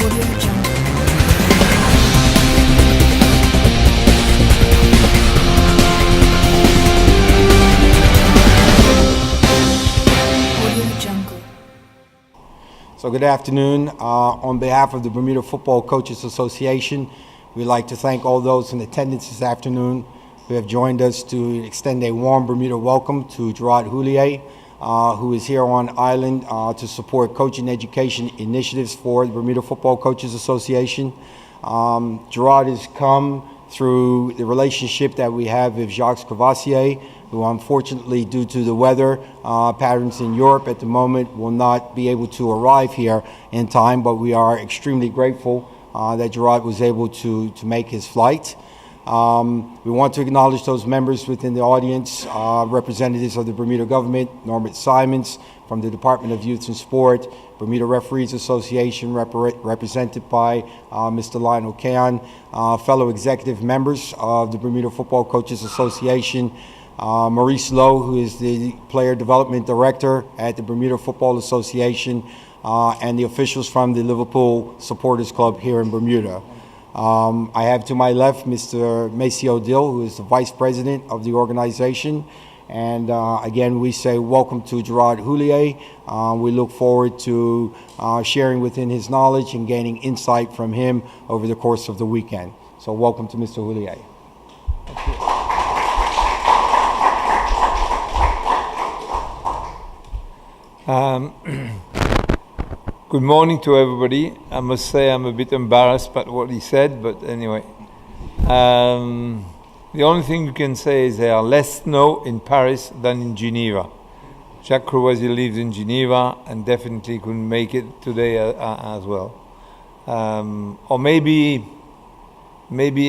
So good afternoon. On behalf of the Bermuda Football Coaches Association, we'd like to thank all those in attendance this afternoon who have joined us to extend a warm Bermuda welcome to Gerard Houllier, who is here on island to support coaching education initiatives for the Bermuda Football Coaches Association. Gerard has come through the relationship that we have with Jacques Cavassier, who unfortunately, due to the weather patterns in Europe at the moment, will not be able to arrive here in time, but we are extremely grateful that Gerard was able to make his flight. We want to acknowledge those members within the audience, representatives of the Bermuda government, Norbert Simons from the Department of Youth and Sport, Bermuda Referees Association represented by Mr. Lionel Can, fellow executive members of the Bermuda Football Coaches Association, Maurice Lowe, who is the Player Development Director at the Bermuda Football Association, and the officials from the Liverpool Supporters Club here in Bermuda. I have to my left Mr. Maceo Dill, who is the Vice President of the organization. And again, we say welcome to Gerard Houllier. We look forward to sharing within his knowledge and gaining insight from him over the course of the weekend. So welcome to Mr. Houllier. Thank you. Good morning to everybody. I must say I'm a bit embarrassed by what he said, but anyway. The only thing you can say is there are less snow in Paris than in Geneva. Jacques Cavassier lives in Geneva and definitely couldn't make it today as well. Or maybe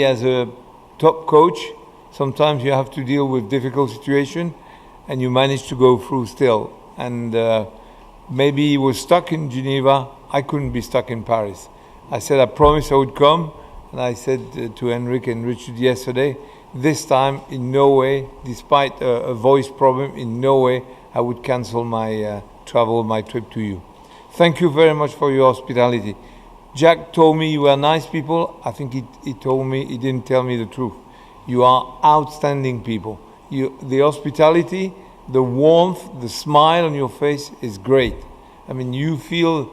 as a top coach, sometimes you have to deal with difficult situations and you manage to go through still. And maybe he was stuck in Geneva. I couldn't be stuck in Paris. I said I promised I would come, and I said to Henrik and Richard yesterday, this time in no way, despite a voice problem, in no way I would cancel my my trip to you. Thank you very much for your hospitality. Jack told me you were nice people. I think he told me, he didn't tell me the truth. You are outstanding people. The hospitality, the warmth, the smile on your face is great. I mean, you feel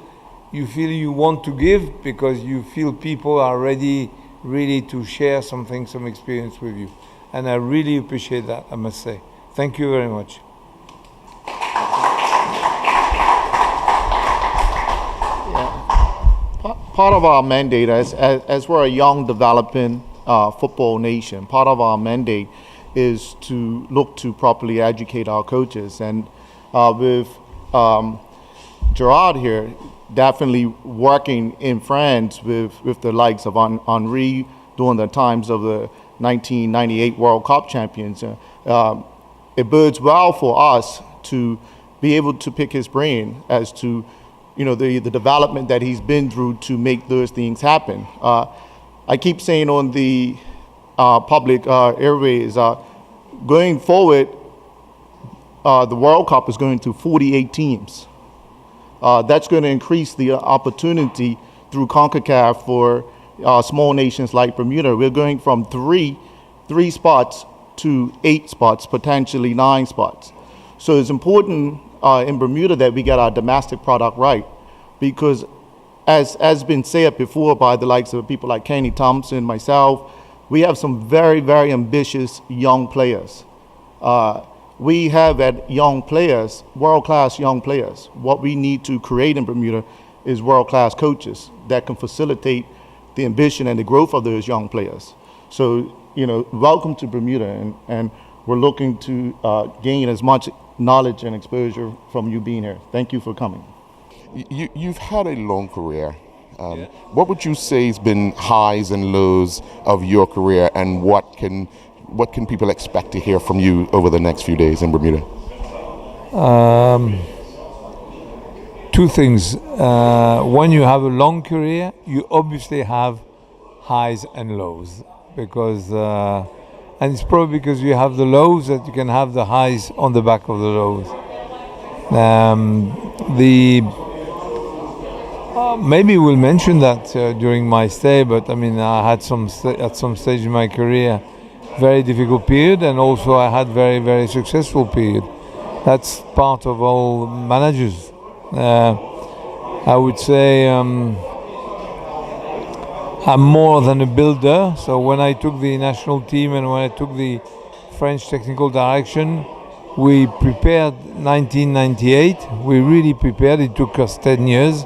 you want to give because you feel people are ready really to share something, some experience with you. And I really appreciate that, I must say. Thank you very much. Part of our mandate, as we're a young developing football nation, part of our mandate is to look to properly educate our coaches. And with Gerard here, definitely working in France with the likes of Henri during the times of the 1998 World Cup champions, it bodes well for us to be able to pick his brain as to the development that he's been through to make those things happen. I keep saying on the public airways, going forward, the World Cup is going to 48 teams. That's going to increase the opportunity through CONCACAF for small nations like Bermuda. We're going from three spots to 8 spots, potentially 9 spots. So it's important in Bermuda that we get our domestic product right, because as been said before by the likes of people like Kenny Thompson, myself, we have some very, very ambitious young players. We have at young players, world-class young players. What we need to create in Bermuda is world-class coaches that can facilitate the ambition and the growth of those young players. So, welcome to Bermuda, and we're looking to gain as much knowledge and exposure from you being here. Thank you for coming. You've had a long career. What would you say has been highs and lows of your career, and what can people expect to hear from you over the next few days in Bermuda? Two things. When you have a long career, you obviously have highs and lows, because and it's probably because you have the lows that you can have the highs on the back of the lows. Maybe we'll mention that during my stay, but I mean, I had at some stage in my career very difficult period, and also I had very, very successful period. That's part of all managers. I would say I'm more than a builder. So when I took the national team and when I took the French technical direction, we prepared 1998. We really prepared. It took us 10 years.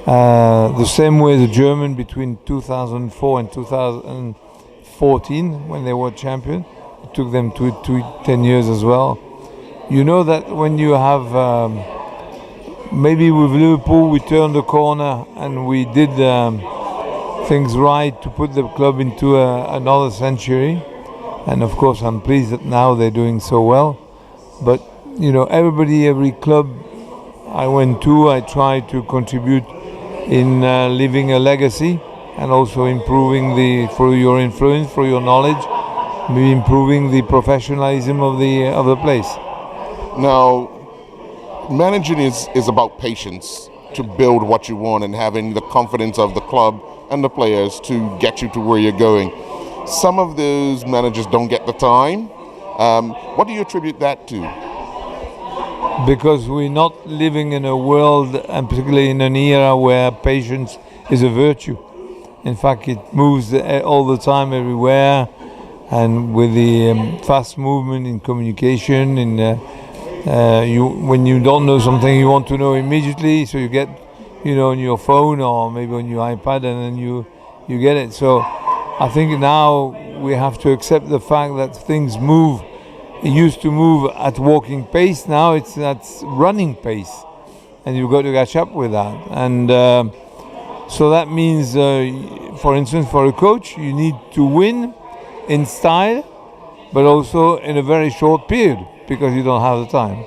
The same way the German between 2004 and 2014 when they were champion. It took them 10 years as well. You know that when you have, maybe with Liverpool we turned the corner and we did things right to put the club into another century. And of course I'm pleased that now they're doing so well. But you know, every club I went to, I tried to contribute in leaving a legacy and also improving through your influence, through your knowledge, maybe improving the professionalism of the place. Now, managing is about patience to build what you want and having the confidence of the club and the players to get you to where you're going. Some of those managers don't get the time. What do you attribute that to? Because we're not living in a world, and particularly in an era where patience is a virtue. In fact, it moves all the time, everywhere, and with the fast movement in communication, when you don't know something, you want to know immediately, so you get, on your phone or maybe on your iPad, and then you get it. So I think now we have to accept the fact that things move. It used to move at walking pace. Now it's at running pace, and you've got to catch up with that. And so that means, for instance, for a coach, you need to win in style, but also in a very short period because you don't have the time.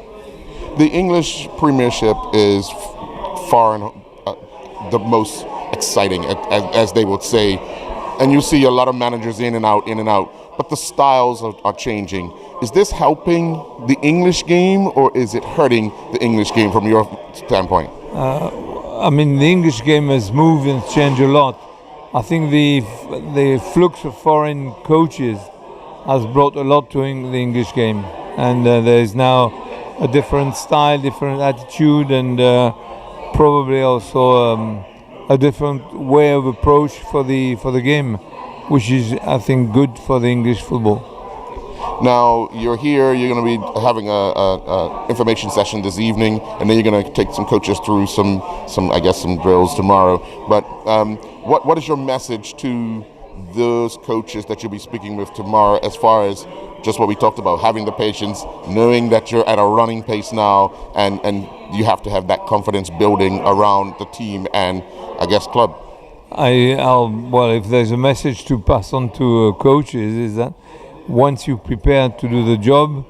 The English Premiership is far and the most exciting, as they would say, and you see a lot of managers in and out, but the styles are changing. Is this helping the English game, or is it hurting the English game from your standpoint? I mean, the English game has moved and changed a lot. I think the flux of foreign coaches has brought a lot to the English game, and there is now a different style, different attitude, and probably also a different way of approach for the game, which is, I think, good for the English football. Now you're here. You're going to be having a information session this evening, and then you're going to take some coaches through some drills tomorrow. But what is your message to those coaches that you'll be speaking with tomorrow, as far as just what we talked about, having the patience, knowing that you're at a running pace now, and you have to have that confidence building around the team and, I guess, club? Well, if there's a message to pass on to coaches, is that once you prepare to do the job,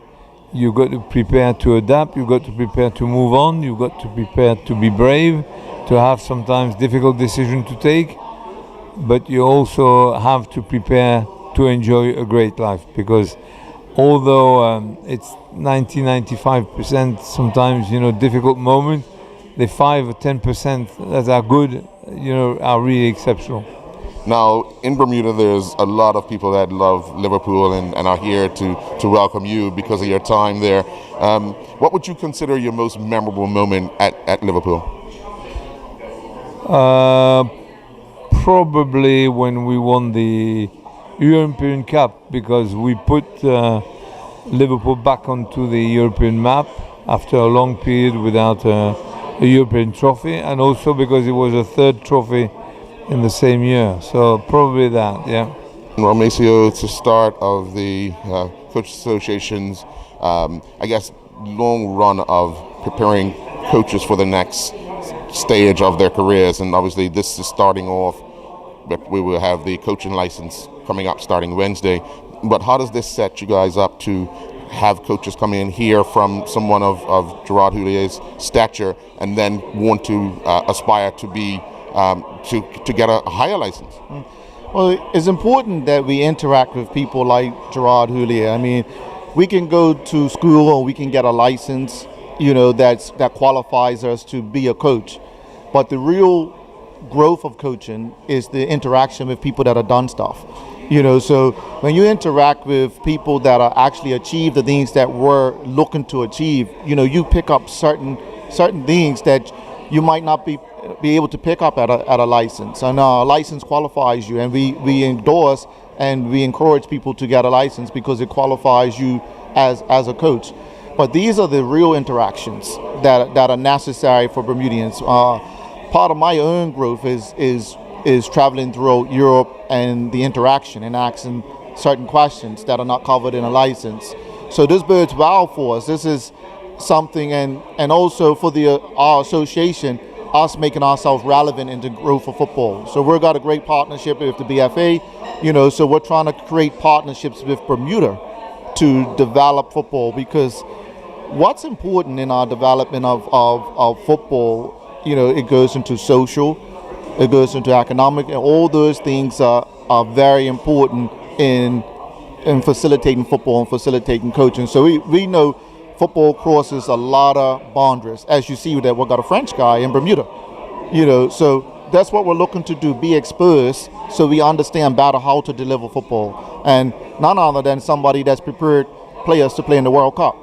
you've got to prepare to adapt, you've got to prepare to move on, you've got to prepare to be brave, to have sometimes difficult decisions to take, but you also have to prepare to enjoy a great life, because although it's 95% sometimes, difficult moments, the 5 or 10% that are good, are really exceptional. Now, in Bermuda, there's a lot of people that love Liverpool and are here to welcome you because of your time there. What would you consider your most memorable moment at Liverpool? Probably when we won the European Cup, because we put Liverpool back onto the European map after a long period without a European trophy, and also because it was a third trophy in the same year. So probably that, yeah. Well, Maceo, it's the start of the Coach Association's, long run of preparing coaches for the next stage of their careers, and obviously this is starting off. We will have the coaching license coming up starting Wednesday. But how does this set you guys up to have coaches come in here from someone of Gerard Houlier's stature and then want to aspire to be to get a higher license? Well, it's important that we interact with people like Gerard Houllier. I mean, we can go to school or we can get a license, that qualifies us to be a coach. But the real growth of coaching is the interaction with people that have done stuff. So when you interact with people that are actually achieve the things that we're looking to achieve, you pick up certain things that you might not be able to pick up at a license. And a license qualifies you, and we endorse and we encourage people to get a license because it qualifies you as a coach. But these are the real interactions that are necessary for Bermudians. Part of my own growth is traveling throughout Europe and the interaction and asking certain questions that are not covered in a license. So this bodes well for us. This is something, and also for our association, us making ourselves relevant in the growth of football. So we've got a great partnership with the BFA, so we're trying to create partnerships with Bermuda to develop football, because what's important in our development of football, it goes into social, it goes into economic, and all those things are very important in facilitating football and facilitating coaching. So we know football crosses a lot of boundaries. As you see that we've got a French guy in Bermuda, so that's what we're looking to do, be exposed so we understand better how to deliver football. And none other than somebody that's prepared players to play in the World Cup.